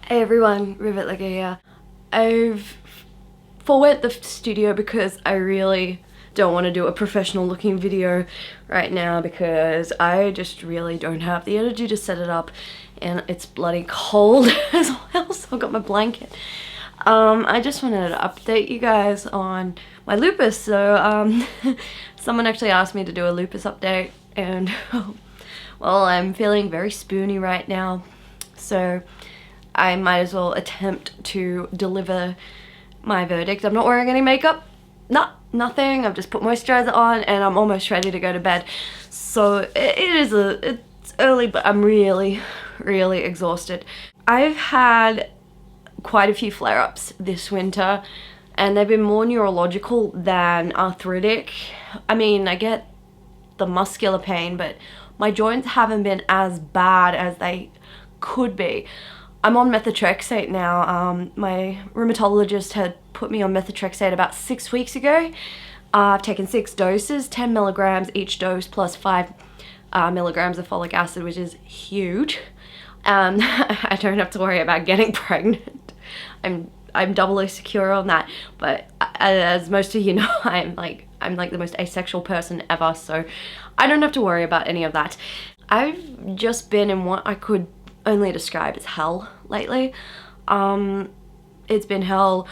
Hey everyone, Rivet here. I've forwent the studio because I really don't want to do a professional looking video right now because I just really don't have the energy to set it up, and it's bloody cold as well, so I've got my blanket. I just wanted to update you guys on my lupus. So someone actually asked me to do a lupus update, and well, I'm feeling very spoony right now, so I might as well attempt to deliver my verdict. I'm not wearing any makeup, nothing. I've just put moisturizer on and I'm almost ready to go to bed. So it's early, but I'm really exhausted. I've had quite a few flare-ups this winter, and they've been more neurological than arthritic. I mean, I get the muscular pain, but my joints haven't been as bad as they could be. I'm on Methotrexate now. My rheumatologist had put me on Methotrexate about 6 weeks ago. I've taken 6 doses, 10 milligrams each dose, plus 5 milligrams of folic acid, which is huge. I don't have to worry about getting pregnant. I'm doubly secure on that. But as most of you know, I'm like the most asexual person ever, so I don't have to worry about any of that. I've just been in what I could only describe as hell lately. It's been hell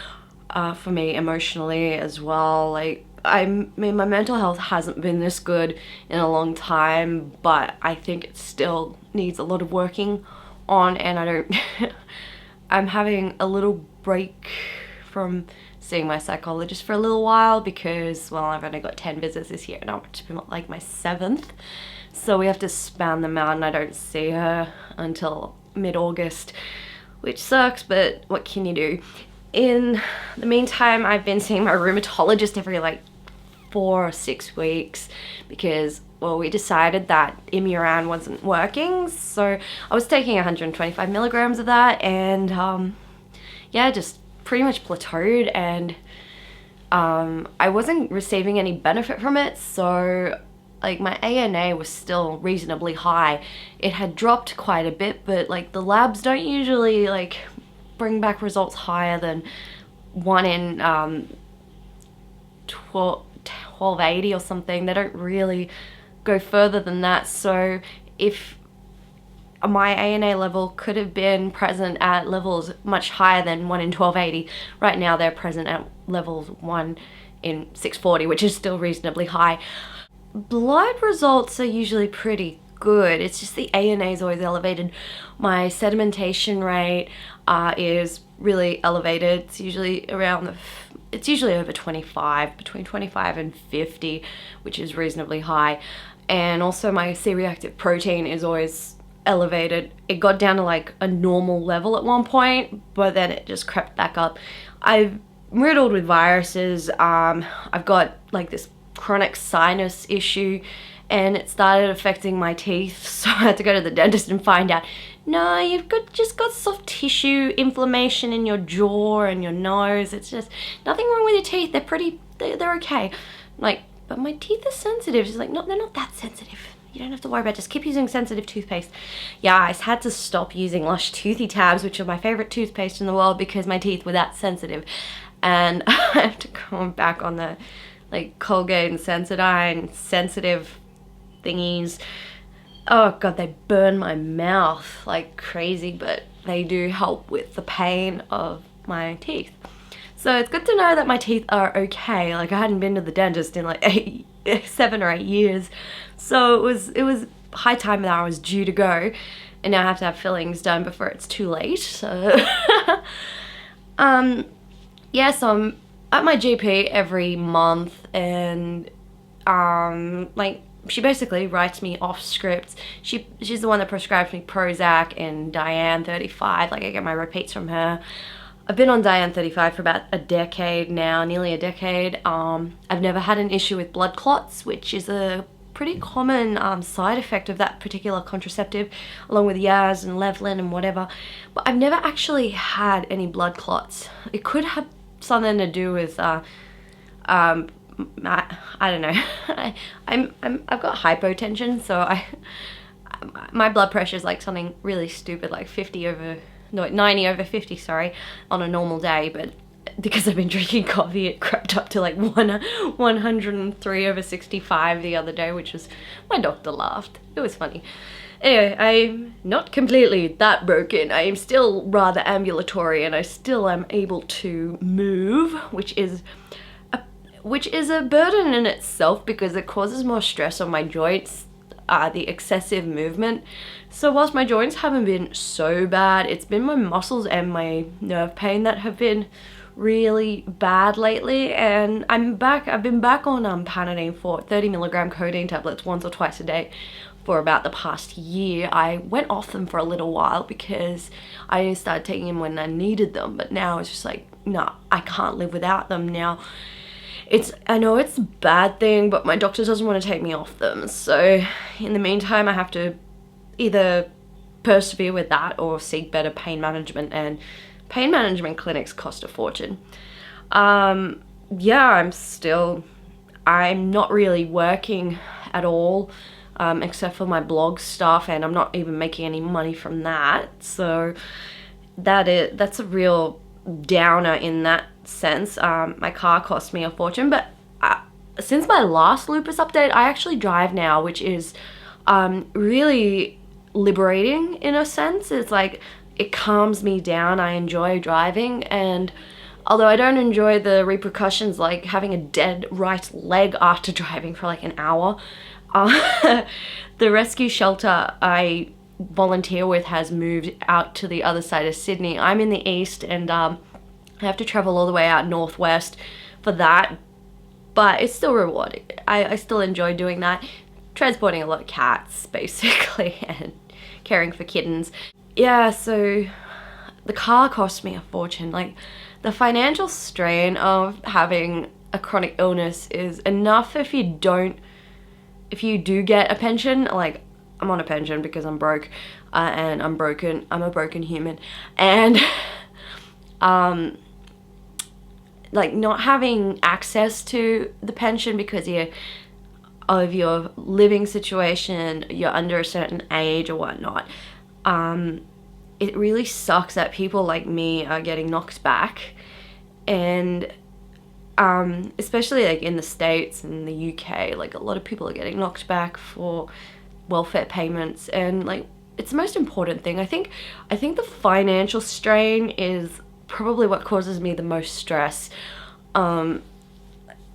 for me emotionally as well. Like, I mean, my mental health hasn't been this good in a long time, but I think it still needs a lot of working on, and I don't I'm having a little break from seeing my psychologist for a little while because, well, I've only got 10 visits this year and I'm like my 7th. So we have to span them out, and I don't see her until mid-August, which sucks, but what can you do? In the meantime, I've been seeing my rheumatologist every like 4 or 6 weeks because, well, we decided that Imuran wasn't working. So I was taking 125 milligrams of that, and yeah, just pretty much plateaued, and I wasn't receiving any benefit from it. So like, my ANA was still reasonably high. It had dropped quite a bit, but like, the labs don't usually like bring back results higher than 1 in 1280 or something. They don't really go further than that. So if my ANA level could have been present at levels much higher than 1 in 1280, right now they're present at levels 1 in 640, which is still reasonably high. Blood results are usually pretty good. It's just the ANA is always elevated. My sedimentation rate is really elevated. It's usually it's usually over 25, between 25 and 50, which is reasonably high. And also my C-reactive protein is always elevated. It got down to like a normal level at one point, but then it just crept back up. I'm riddled with viruses. I've got like this chronic sinus issue, and it started affecting my teeth, so I had to go to the dentist and find out, no, you've just got soft tissue inflammation in your jaw and your nose. It's just nothing wrong with your teeth. They're okay. Like, but my teeth are sensitive. She's like, no, they're not that sensitive. You don't have to worry about it. Just keep using sensitive toothpaste. Yeah, I had to stop using Lush Toothy Tabs, which are my favorite toothpaste in the world, because my teeth were that sensitive. And I have to go back on the like Colgate and Sensodyne sensitive thingies. Oh god, they burn my mouth like crazy, but they do help with the pain of my teeth. So it's good to know that my teeth are okay. Like, I hadn't been to the dentist in like 7 or 8 years. So it was high time that I was due to go, and now I have to have fillings done before it's too late. So yeah, so I'm at my GP every month, and like, she basically writes me off scripts. She's the one that prescribes me Prozac and Diane 35. Like, I get my repeats from her. I've been on Diane 35 for about a decade now, nearly a decade. I've never had an issue with blood clots, which is a pretty common side effect of that particular contraceptive, along with Yaz and Levlin and whatever. But I've never actually had any blood clots. It could have something to do with I don't know. I've got hypotension, so my blood pressure is like something really stupid, like 50/90 no, 90 over 50, sorry, on a normal day, but because I've been drinking coffee, it crept up to like 103 over 65 the other day, which was, my doctor laughed. It was funny. Anyway, I'm not completely that broken. I am still rather ambulatory, and I still am able to move, which is a burden in itself because it causes more stress on my joints, the excessive movement. So whilst my joints haven't been so bad, it's been my muscles and my nerve pain that have been really bad lately, and I've been back on Panadeine for 30 milligram codeine tablets once or twice a day for about the past year. I went off them for a little while because I only started taking them when I needed them, but now it's just like, no, I can't live without them now. I know it's a bad thing, but my doctor doesn't want to take me off them, so in the meantime I have to either persevere with that or seek better pain management, and pain management clinics cost a fortune. Yeah, I'm not really working at all, except for my blog stuff, and I'm not even making any money from that, so that's a real downer in that sense. My car cost me a fortune, but since my last Lupus update, I actually drive now, which is really liberating in a sense. It's like, it calms me down. I enjoy driving, and although I don't enjoy the repercussions like having a dead right leg after driving for like an hour, the rescue shelter I volunteer with has moved out to the other side of Sydney. I'm in the east, and I have to travel all the way out northwest for that, but it's still rewarding. I still enjoy doing that, transporting a lot of cats basically and caring for kittens. Yeah, so the car cost me a fortune. Like, the financial strain of having a chronic illness is enough if you do get a pension. Like, I'm on a pension because I'm broke, and I'm broken. I'm a broken human, and like, not having access to the pension because of your living situation, you're under a certain age or whatnot. It really sucks that people like me are getting knocked back, and especially like in the States and the UK, like a lot of people are getting knocked back for welfare payments, and like, it's the most important thing. I think the financial strain is probably what causes me the most stress.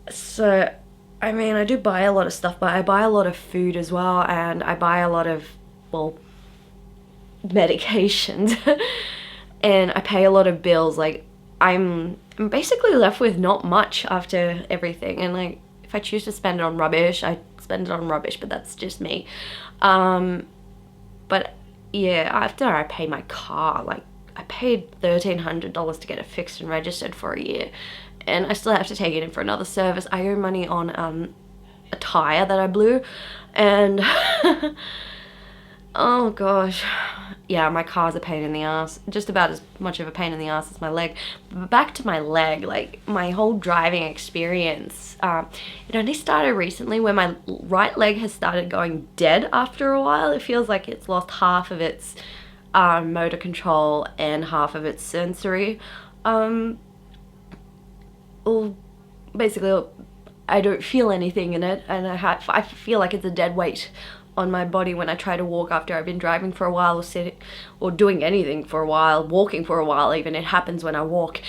So I mean, I do buy a lot of stuff, but I buy a lot of food as well, and I buy a lot of, well, medications and I pay a lot of bills. Like, I'm basically left with not much after everything, and like, if I choose to spend it on rubbish, I spend it on rubbish, but that's just me. But yeah, after I pay my car, like, I paid $1,300 to get it fixed and registered for a year, and I still have to take it in for another service. I owe money on a tire that I blew, and oh gosh, yeah, my car's a pain in the ass. Just about as much of a pain in the ass as my leg. But back to my leg, like, my whole driving experience, it only started recently, where my right leg has started going dead after a while. It feels like it's lost half of its motor control and half of its sensory. Well, basically, I don't feel anything in it, and I feel like it's a dead weight on my body when I try to walk after I've been driving for a while, or sitting, or doing anything for a while, walking for a while even. It happens when I walk.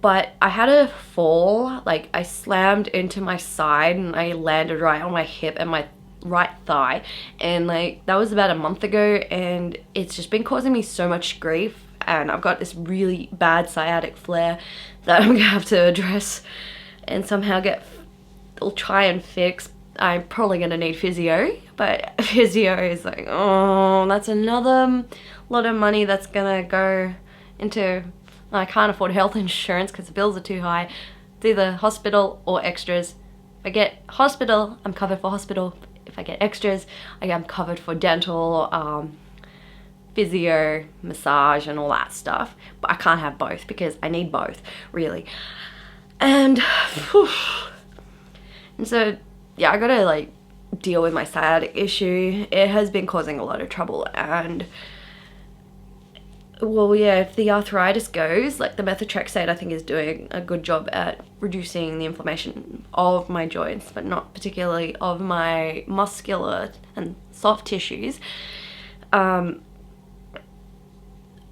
But I had a fall, like, I slammed into my side and I landed right on my hip and my right thigh, and like, that was about a month ago, and it's just been causing me so much grief, and I've got this really bad sciatic flare that I'm gonna have to address and somehow try and fix. I'm probably gonna need physio, but physio is like, oh, that's another lot of money that's gonna go into, I can't afford health insurance because the bills are too high. It's either hospital or extras. If I get hospital, I'm covered for hospital. If I get extras, I'm covered for dental, physio, massage, and all that stuff. But I can't have both because I need both, really. And, whew. And so, yeah, I gotta like deal with my sciatic issue. It has been causing a lot of trouble, and well, yeah, if the arthritis goes, like the methotrexate I think is doing a good job at reducing the inflammation of my joints, but not particularly of my muscular and soft tissues.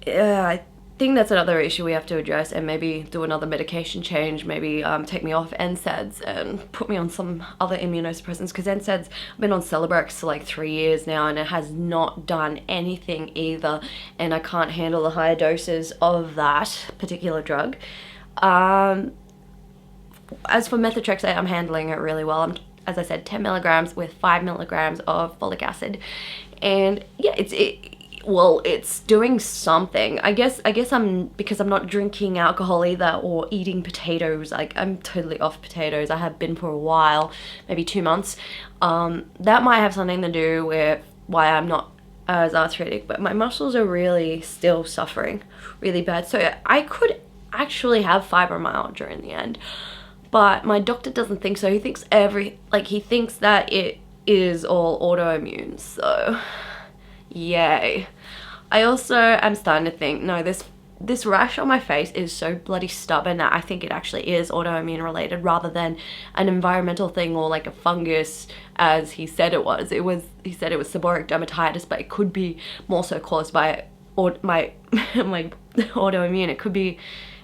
Yeah, I think that's another issue we have to address, and maybe do another medication change, maybe take me off NSAIDs and put me on some other immunosuppressants, because NSAIDs, I've been on Celebrex for like 3 years now and it has not done anything either, and I can't handle the higher doses of that particular drug. As for methotrexate, I'm handling it really well. I'm, as I said, 10 milligrams with 5 milligrams of folic acid, and yeah, it's doing something. I guess because I'm not drinking alcohol either or eating potatoes. Like, I'm totally off potatoes. I have been for a while, maybe 2 months. That might have something to do with why I'm not as arthritic, but my muscles are really still suffering really bad. So I could actually have fibromyalgia in the end, but my doctor doesn't think so. He thinks he thinks that it is all autoimmune. So yay. I also am starting to think, no, this rash on my face is so bloody stubborn that I think it actually is autoimmune related rather than an environmental thing or like a fungus, as he said it was. He said it was seborrheic dermatitis, but it could be more so caused by my autoimmune. It could be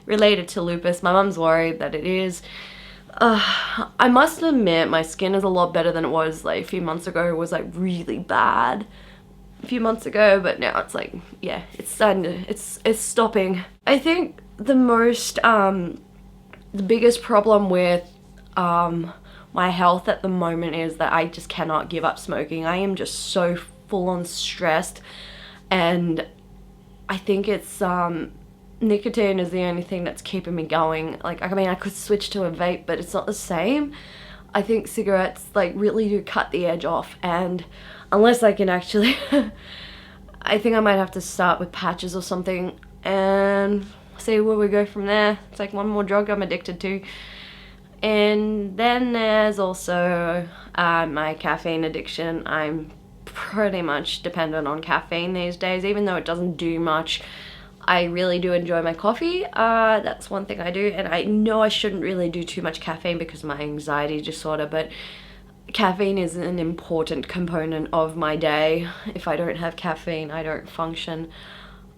related to lupus. My mum's worried that it is. I must admit, my skin is a lot better than it was like a few months ago. It was like really bad a few months ago, but now it's like, yeah, it's starting to, it's stopping. I think the biggest problem with my health at the moment is that I just cannot give up smoking. I am just so full on stressed, and I think it's nicotine is the only thing that's keeping me going. Like, I mean, I could switch to a vape, but it's not the same. I think cigarettes like really do cut the edge off, and unless I can actually I think I might have to start with patches or something and see where we go from there. It's like one more drug I'm addicted to. And then there's also my caffeine addiction. I'm pretty much dependent on caffeine these days, even though it doesn't do much. I really do enjoy my coffee. That's one thing I do, and I know I shouldn't really do too much caffeine because of my anxiety disorder, but caffeine is an important component of my day. If I don't have caffeine, I don't function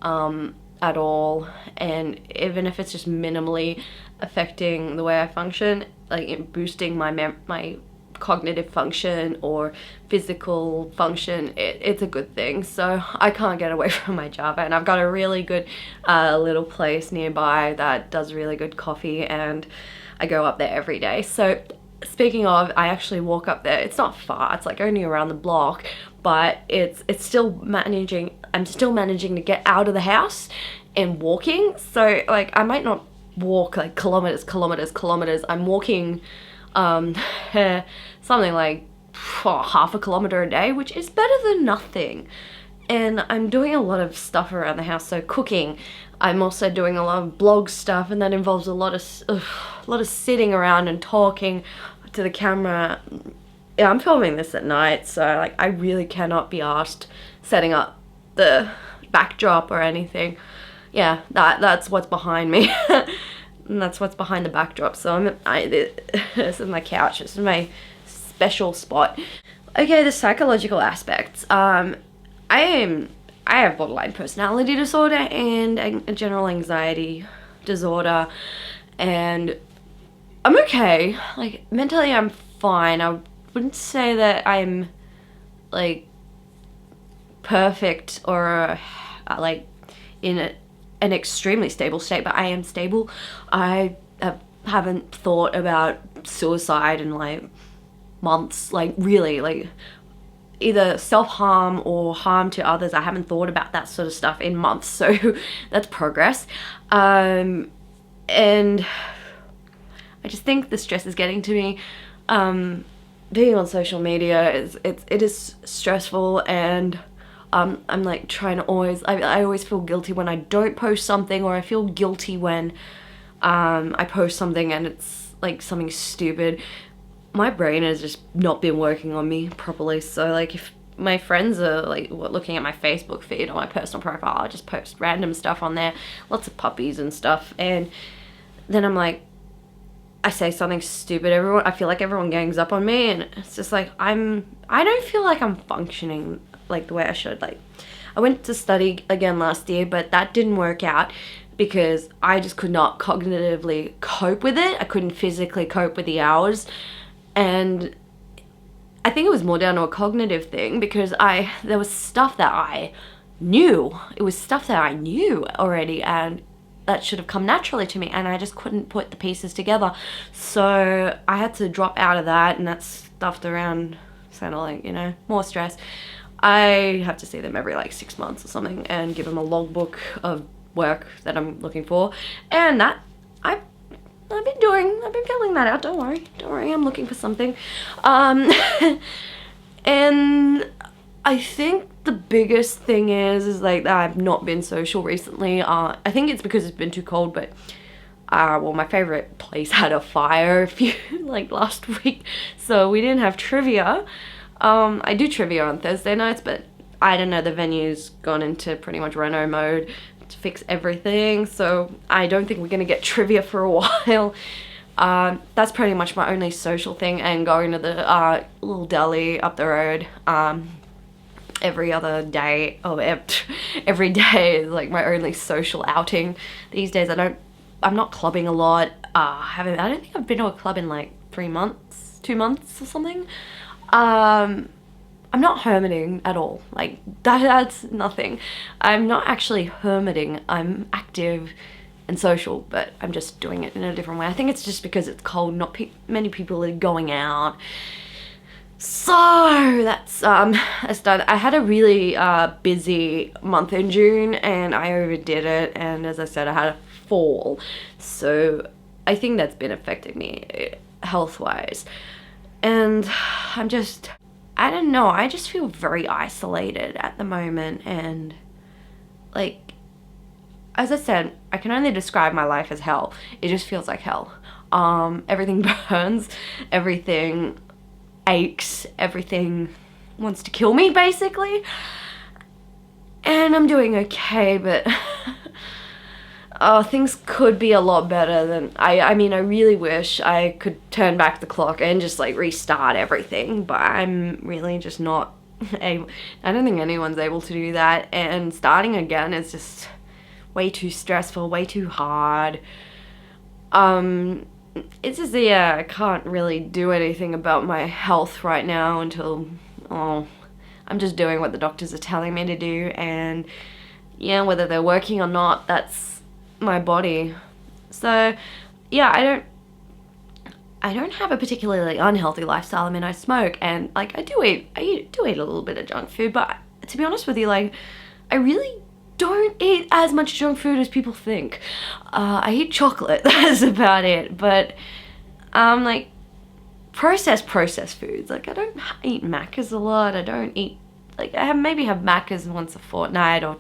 at all, and even if it's just minimally affecting the way I function, like boosting my cognitive function or physical function, it's a good thing. So I can't get away from my Java, and I've got a really good little place nearby that does really good coffee, and I go up there every day. So speaking of, I actually walk up there. It's not far, it's like only around the block, but it's still managing, I'm still managing to get out of the house and walking. So like, I might not walk like kilometers. I'm walking something like half a kilometer a day, which is better than nothing. And I'm doing a lot of stuff around the house, so cooking. I'm also doing a lot of blog stuff, and that involves a lot of sitting around and talking to the camera. Yeah, I'm filming this at night, so like I really cannot be asked setting up the backdrop or anything. Yeah, that's what's behind me. And that's what's behind the backdrop. So this is my couch. This is my special spot. Okay, the psychological aspects. I have borderline personality disorder and a general anxiety disorder, and I'm okay. Like, mentally I'm fine. I wouldn't say that I'm like perfect or like in an extremely stable state, but I am stable. I haven't thought about suicide in like months, like really, like either self-harm or harm to others. I haven't thought about that sort of stuff in months, so that's progress. And I just think the stress is getting to me. Being on social media it is stressful, and I'm like trying to I always feel guilty when I don't post something, or I feel guilty when I post something and it's like something stupid. My brain has just not been working on me properly, so like if my friends are like looking at my Facebook feed or my personal profile. I just post random stuff on there, lots of puppies and stuff, and then I'm like, I say something stupid, I feel like everyone gangs up on me, and it's just like, I don't feel like I'm functioning like the way I should. Like, I went to study again last year, but that didn't work out because I just could not cognitively cope with it. I couldn't physically cope with the hours, and I think it was more down to a cognitive thing because there was stuff that I knew. It was stuff that I knew already, and that should have come naturally to me, and I just couldn't put the pieces together. So I had to drop out of that, and that stuffed around, kind of like, you know, more stress. I have to see them every like 6 months or something and give them a logbook of work that I'm looking for, and that I've been filling that out. Don't worry, I'm looking for something. And I think the biggest thing is like that I've not been social recently. I think it's because it's been too cold, but well, my favorite place had a fire like last week, so we didn't have trivia. I do trivia on Thursday nights, but I don't know, the venue's gone into pretty much reno mode to fix everything, so I don't think we're gonna get trivia for a while. That's pretty much my only social thing, and going to the little deli up the road every other day, every day is like my only social outing these days. I'm not clubbing a lot. I don't think I've been to a club in like 2 months or something. I'm not hermiting at all. Like that's nothing. I'm not actually hermiting. I'm active and social, but I'm just doing it in a different way. I think it's just because it's cold. Not many people are going out. So that's I started. I had a really busy month in June, and I overdid it. And as I said, I had a fall, so I think that's been affecting me health-wise. And I don't know. I just feel very isolated at the moment, and like, as I said, I can only describe my life as hell. It just feels like hell. Everything burns, everything aches, everything wants to kill me, basically. And I'm doing okay, but things could be a lot better than I mean, I really wish I could turn back the clock and just like restart everything, but I'm really just not able. I don't think anyone's able to do that, and starting again is just way too stressful, way too hard. It's just, yeah, I can't really do anything about my health right now until, I'm just doing what the doctors are telling me to do, and yeah, whether they're working or not, that's my body. So yeah, I don't have a particularly unhealthy lifestyle. I mean, I smoke, and like I do eat a little bit of junk food, but to be honest with you, like, I really don't eat as much junk food as people think. I eat chocolate, that's about it, but like processed foods, like I don't eat Maccas a lot. I don't eat, like, maybe have Maccas once a fortnight or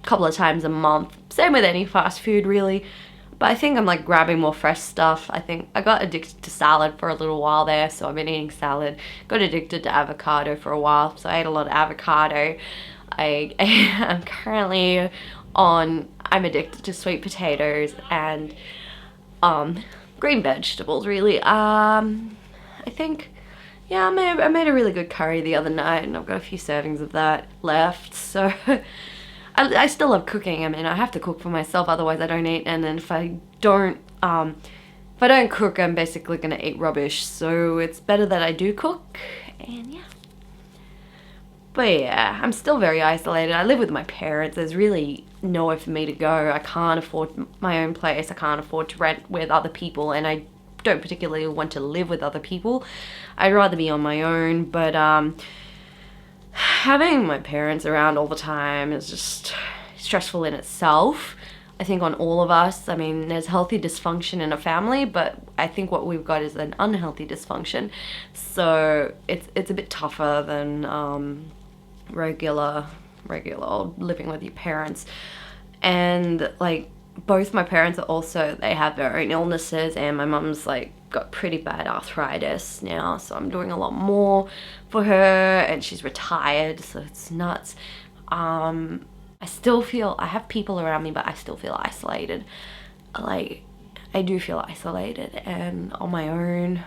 a couple of times a month. Same with any fast food, really. But I think I'm like grabbing more fresh stuff. I think I got addicted to salad for a little while there, so I've been eating salad. Got addicted to avocado for a while, so I ate a lot of avocado. I'm currently I'm addicted to sweet potatoes and green vegetables, really. I think, yeah, I made a really good curry the other night, and I've got a few servings of that left, so I still love cooking. I mean, I have to cook for myself, otherwise I don't eat, and then if I don't cook, I'm basically gonna eat rubbish, so it's better that I do cook, and yeah. But yeah, I'm still very isolated. I live with my parents. There's really nowhere for me to go. I can't afford my own place. I can't afford to rent with other people, and I don't particularly want to live with other people. I'd rather be on my own, but having my parents around all the time is just stressful in itself. I think on all of us. I mean, there's healthy dysfunction in a family, but I think what we've got is an unhealthy dysfunction. So it's a bit tougher than regular old living with your parents. And like both my parents are also, they have their own illnesses, and my mum's like got pretty bad arthritis now, so I'm doing a lot more for her, and she's retired, so it's nuts. I still feel, I have people around me, but I still feel isolated. Like, I do feel isolated and on my own.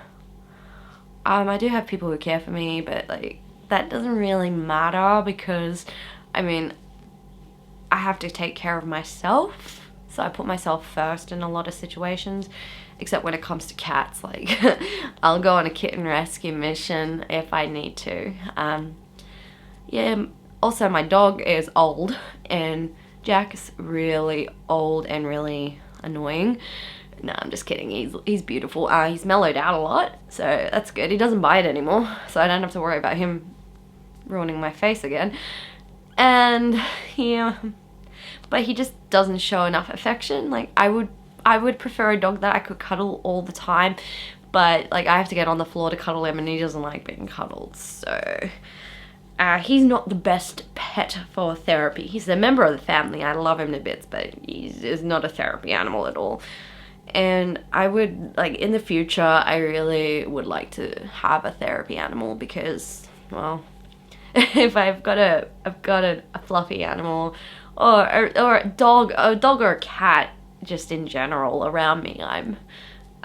I do have people who care for me, but like, that doesn't really matter because, I mean, I have to take care of myself. So I put myself first in a lot of situations, except when it comes to cats. Like, I'll go on a kitten rescue mission if I need to. Yeah, also my dog is old, and Jack is really old and really annoying. No, I'm just kidding. He's beautiful. He's mellowed out a lot, so that's good. He doesn't bite anymore, so I don't have to worry about him ruining my face again. And yeah, but he just doesn't show enough affection. Like, I would prefer a dog that I could cuddle all the time, but like, I have to get on the floor to cuddle him, and he doesn't like being cuddled. So he's not the best pet for therapy. He's a member of the family. I love him to bits, but he's not a therapy animal at all. And I would, like, in the future, I really would like to have a therapy animal because, well, if I've got a fluffy animal or a dog or a cat, just in general around me,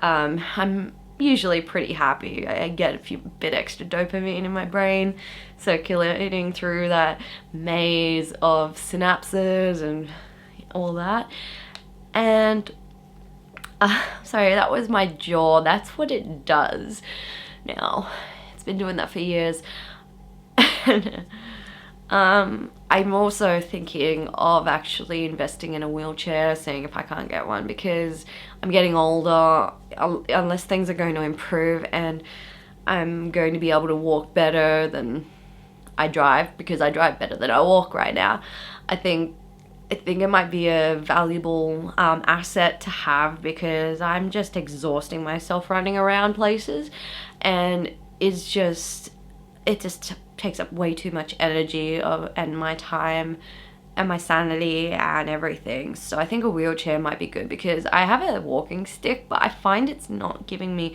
I'm usually pretty happy. I get a bit extra dopamine in my brain circulating through that maze of synapses and all that. And sorry, that was my jaw. That's what it does now. It's been doing that for years. I'm also thinking of actually investing in a wheelchair, seeing if I can't get one, because I'm getting older. Unless things are going to improve and I'm going to be able to walk better than I drive, because I drive better than I walk right now. I think it might be a valuable asset to have, because I'm just exhausting myself running around places, and it just takes up way too much energy and my time and my sanity and everything. So I think a wheelchair might be good, because I have a walking stick, but I find it's not giving me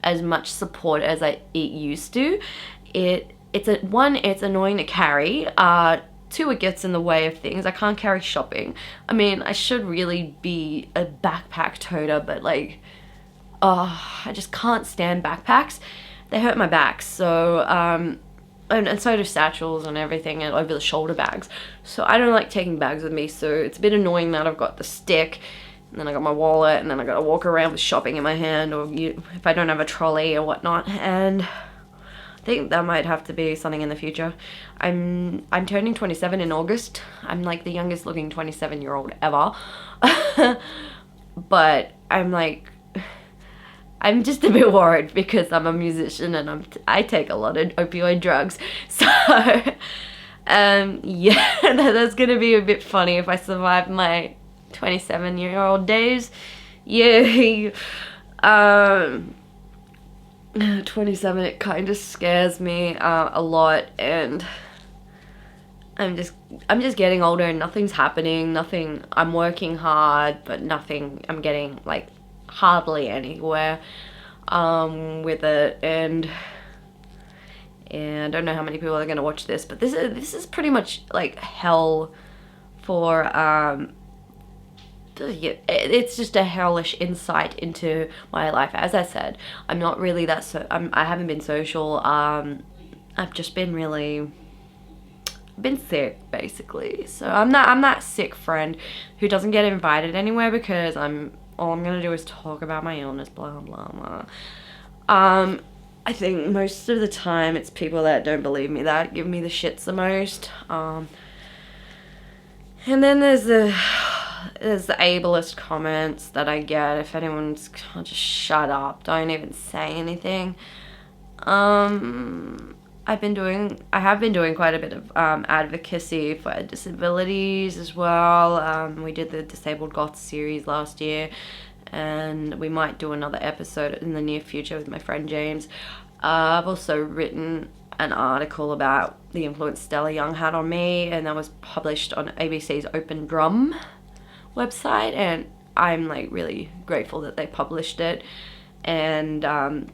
as much support as it used to. It's annoying to carry. Two, it gets in the way of things. I can't carry shopping. I mean, I should really be a backpack toter, but like, I just can't stand backpacks. They hurt my back. So, and so do satchels and everything, and over the shoulder bags. So I don't like taking bags with me. So it's a bit annoying that I've got the stick, and then I got my wallet, and then I got to walk around with shopping in my hand, or if I don't have a trolley or whatnot. And I think that might have to be something in the future. I'm turning 27 in August. I'm like the youngest looking 27-year-old ever. But I'm just a bit worried because I'm a musician and I take a lot of opioid drugs. So yeah, that's gonna be a bit funny if I survive my 27-year-old days. Yeah. 27, it kind of scares me a lot, and I'm just getting older and nothing's happening. I'm working hard, but I'm getting like hardly anywhere with it. And I don't know how many people are gonna watch this, but this is pretty much like hell for it's just a hellish insight into my life. As I said, I'm not really that I haven't been social. I've just been sick, basically. So I'm that sick friend who doesn't get invited anywhere because all I'm gonna do is talk about my illness, blah blah blah. I think most of the time it's people that don't believe me that give me the shits the most. And then there's the ableist comments that I get. If anyone's just shut up, don't even say anything. I have been doing quite a bit of advocacy for disabilities as well. We did the Disabled Goths series last year, and we might do another episode in the near future with my friend James. I've also written an article about the influence Stella Young had on me, and that was published on ABC's Open Drum website, and I'm like really grateful that they published it. And I've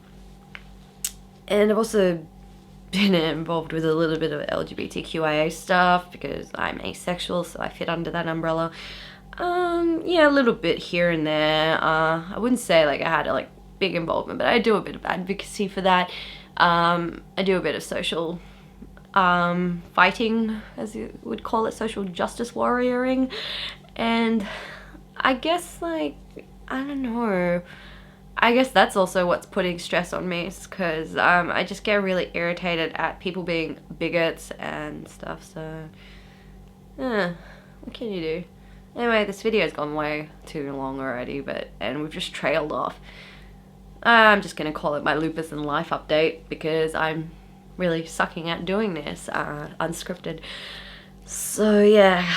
also been involved with a little bit of LGBTQIA stuff because I'm asexual, so I fit under that umbrella. Yeah, a little bit here and there. I wouldn't say like I had a like big involvement, but I do a bit of advocacy for that. I do a bit of social fighting, as you would call it, social justice warrioring. And I guess like, I don't know, I guess that's also what's putting stress on me, is because I just get really irritated at people being bigots and stuff. So what can you do? Anyway, this video's gone way too long already, and we've just trailed off. I'm just gonna call it my lupus and life update because I'm really sucking at doing this unscripted. So yeah,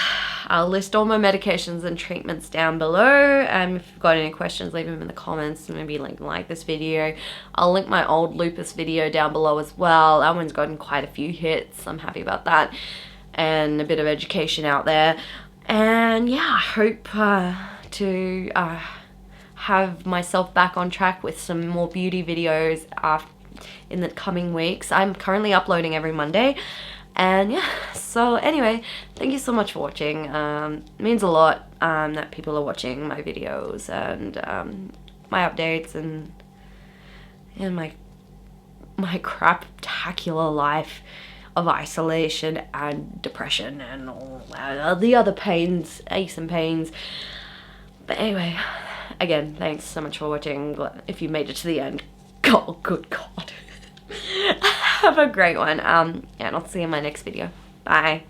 I'll list all my medications and treatments down below. If you've got any questions, leave them in the comments. Maybe like this video. I'll link my old lupus video down below as well. That one's gotten quite a few hits. I'm happy about that, and a bit of education out there. And yeah, I hope to have myself back on track with some more beauty videos in the coming weeks. I'm currently uploading every Monday. And yeah, so anyway, thank you so much for watching. It means a lot that people are watching my videos and my updates and my craptacular life of isolation and depression and all the other pains, aches and pains. But anyway, again, thanks so much for watching. If you made it to the end, oh good God. Have a great one, and I'll see you in my next video. Bye.